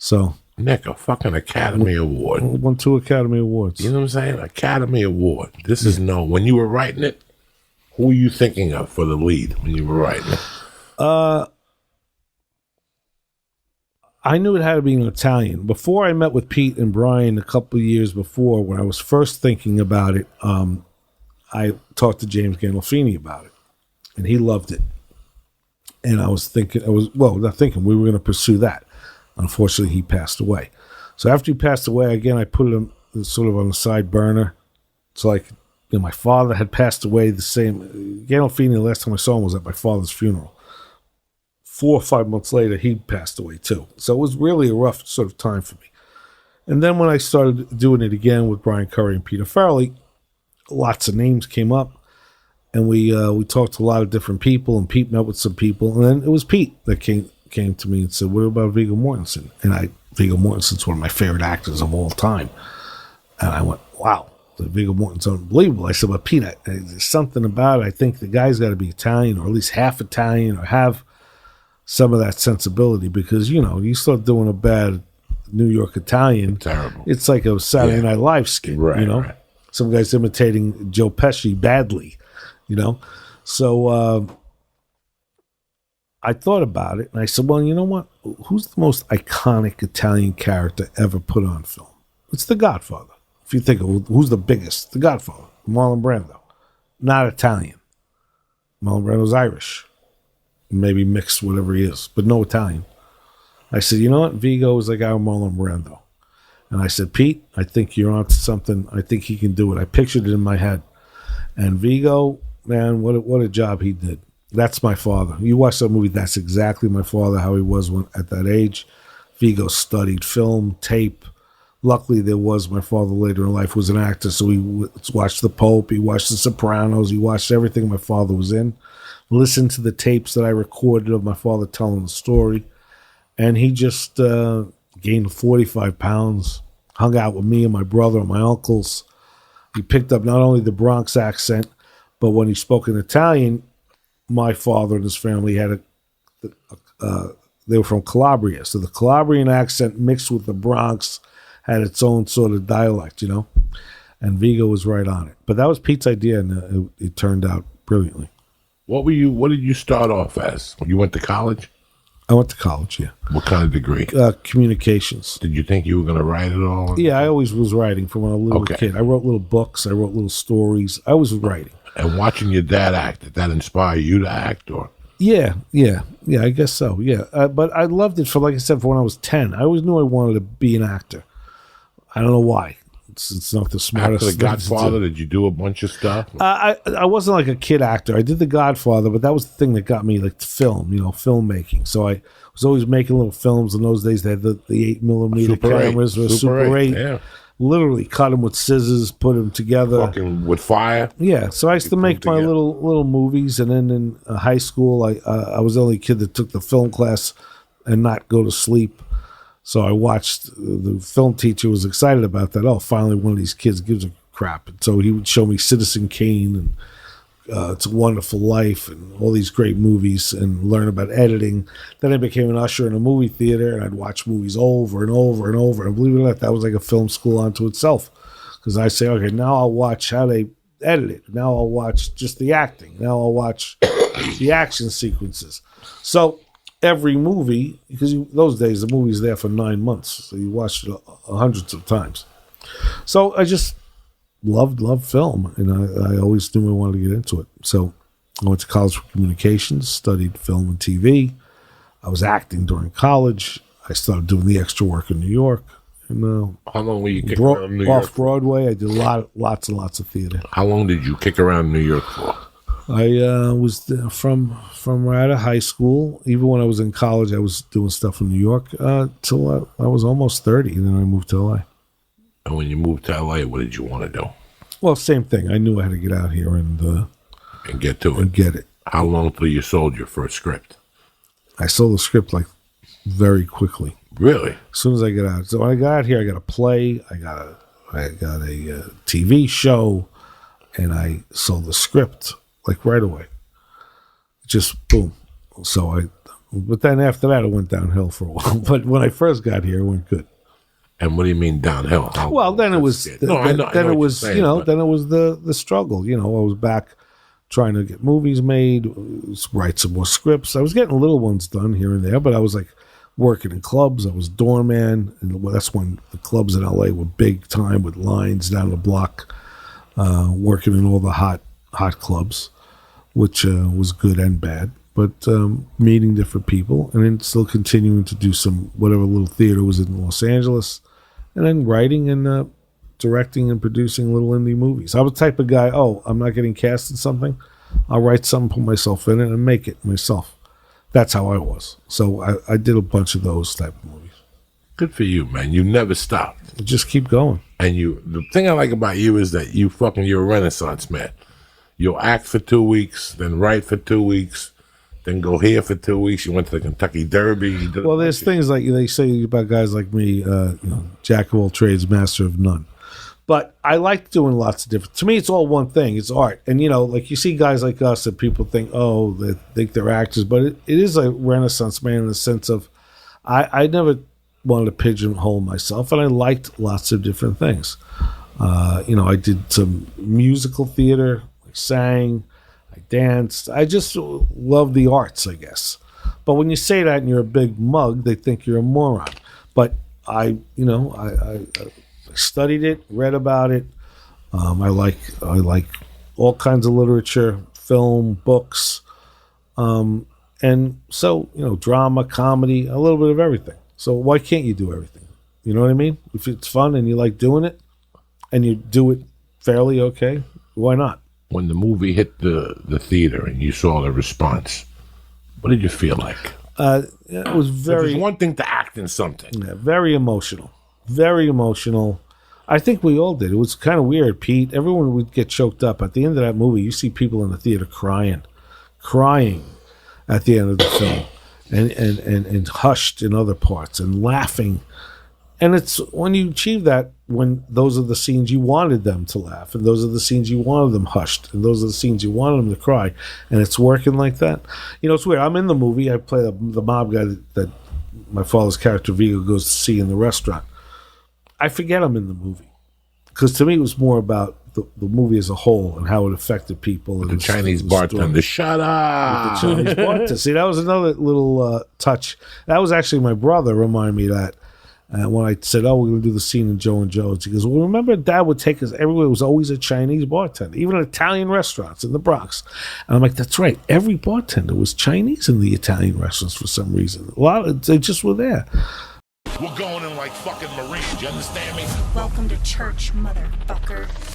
So Nick, a fucking Academy Award. won 2 Academy Awards. You know what I'm saying? Academy Award. This is no. When you were writing it, who were you thinking of for the lead when you were writing it? I knew it had to be an Italian. Before I met with Pete and Brian a couple of years before, when I was first thinking about it, I talked to James Gandolfini about it, and he loved it. And I was thinking, we were going to pursue that. Unfortunately, he passed away. So after he passed away, again, I put him sort of on the side burner. It's like, my father had passed away the same. Gandolfini, the last time I saw him was at my father's funeral. 4 or 5 months later, he passed away too. So it was really a rough sort of time for me. And then when I started doing it again with Brian Curry and Peter Farrelly, lots of names came up. And we talked to a lot of different people, and Pete met with some people. And then it was Pete that came to me and said, "What about Viggo Mortensen?" And Viggo Mortensen's one of my favorite actors of all time. And I went, "Wow, Viggo Mortensen's unbelievable." I said, "But Pete, there's something about it. I think the guy's got to be Italian, or at least half Italian, or have some of that sensibility, because you start doing a bad New York Italian, Terrible. It's like a Saturday Night Live skit, right, right. Some guy's imitating Joe Pesci badly, So I thought about it, and I said, well, you know what? Who's the most iconic Italian character ever put on film? It's The Godfather. If you think of who's the biggest, The Godfather, Marlon Brando. Not Italian. Marlon Brando's Irish. Maybe mixed, whatever he is, but no Italian. I said, you know what? Viggo is like our Marlon Brando. And I said, Pete, I think you're onto something. I think he can do it. I pictured it in my head. And Viggo, man, what a job he did. That's my father. You watch that movie, that's exactly my father, how he was at that age. Viggo studied film, tape. Luckily, my father later in life was an actor, so he watched The Pope, he watched The Sopranos, he watched everything my father was in. Listened to the tapes that I recorded of my father telling the story. And he just gained 45 pounds, hung out with me and my brother and my uncles. He picked up not only the Bronx accent, but when he spoke in Italian, my father and his family had they were from Calabria. So the Calabrian accent mixed with the Bronx had its own sort of dialect, And Viggo was right on it. But that was Pete's idea, and it turned out brilliantly. What did you start off as? You went to college? I went to college, yeah. What kind of degree? Communications. Did you think you were going to write it all? Yeah, I always was writing from when I was a little kid. I wrote little books. I wrote little stories. I was writing. And watching your dad act, did that inspire you to act? Or Yeah, I guess so, yeah. But I loved it like I said, for when I was 10. I always knew I wanted to be an actor. I don't know why. It's not the smartest. After The Godfather, did you do a bunch of stuff? I wasn't like a kid actor. I did The Godfather, but that was the thing that got me like film, filmmaking. So I was always making little films. In those days, they had the 8mm cameras or Super 8. Yeah. Literally cut them with scissors, put them together. Fucking with fire. Yeah, so I used to make my little movies, and then in high school, I was the only kid that took the film class and not go to sleep. So I watched, the film teacher was excited about that. Oh, finally one of these kids gives a crap. And so he would show me Citizen Kane and It's a Wonderful Life and all these great movies and learn about editing. Then I became an usher in a movie theater, and I'd watch movies over and over and over. And believe it or not, that was like a film school unto itself. Because I say, okay, now I'll watch how they edit it. Now I'll watch just the acting. Now I'll watch the action sequences. So every movie, because those days the movie's there for 9 months, so you watched it hundreds of times. So I just loved film, and I always knew I wanted to get into it. So I went to college for communications, studied film and TV. I was acting during college. I started doing the extra work in New York. And how long were you kicking around New York? Off Broadway, I did lots and lots of theater. How long did you kick around New York for? I was from right out of high school. Even when I was in college, I was doing stuff in New York till I was almost 30, and then I moved to LA. And when you moved to LA, what did you want to do? Well, same thing. I knew I had to get out here and get to it. And get it. How long till you sold your first script? I sold the script like very quickly. Really? As soon as I get out. So when I got out here, I got a play. I got a TV show, and I sold the script like right away. Just boom. So But then after that, it went downhill for a while. But when I first got here, it went good. And what do you mean downhill? Well, then it was. Then it was. Then it was the struggle. I was back trying to get movies made, write some more scripts. I was getting little ones done here and there, but I was like working in clubs. I was doorman, and that's when the clubs in LA were big time with lines down the block. Working in all the hot clubs, which was good and bad. But meeting different people, and then still continuing to do some whatever little theater was in Los Angeles, and then writing and directing and producing little indie movies. I was the type of guy, I'm not getting cast in something, I'll write something, put myself in it, and make it myself. That's how I was. So I did a bunch of those type of movies. Good for you, man. You never stopped. You just keep going. And the thing I like about you is that you're a Renaissance man. You'll act for 2 weeks, then write for 2 weeks, then go here for 2 weeks. You went to the Kentucky Derby. Well, there's things like they say about guys like me, jack of all trades, master of none. But I like doing lots of different. To me, it's all one thing. It's art, and like you see guys like us that people think, they think they're actors, but it is a Renaissance man in the sense of, I never wanted to pigeonhole myself, and I liked lots of different things. I did some musical theater, I sang. I danced. I just love the arts, I guess. But when you say that and you're a big mug, they think you're a moron. But I studied it, read about it. I like all kinds of literature, film, books, and so drama, comedy, a little bit of everything. So why can't you do everything? You know what I mean? If it's fun and you like doing it, and you do it fairly okay, why not? When the movie hit the theater and you saw the response, what did you feel like? It was very... It's one thing to act in something. Yeah, very emotional. Very emotional. I think we all did. It was kind of weird, Pete. Everyone would get choked up. At the end of that movie, you see people in the theater crying at the end of the film, and hushed in other parts, and laughing. And it's when you achieve that, when those are the scenes you wanted them to laugh, and those are the scenes you wanted them hushed, and those are the scenes you wanted them to cry, and it's working like that. It's weird. I'm in the movie. I play the mob guy that my father's character Vigo goes to see in the restaurant. I forget I'm in the movie, because to me it was more about the movie as a whole and how it affected people. And the Chinese bartender, shut up! The Chinese bartender. See, that was another little touch. That was actually my brother reminded me of that. When I said, we're going to do the scene in Joe and Joe's, he goes, well, remember Dad would take us everywhere. It was always a Chinese bartender, even at Italian restaurants in the Bronx. And I'm like, that's right. Every bartender was Chinese in the Italian restaurants for some reason. They just were there. We're going in like fucking Marines, you understand me? Welcome to church, motherfucker.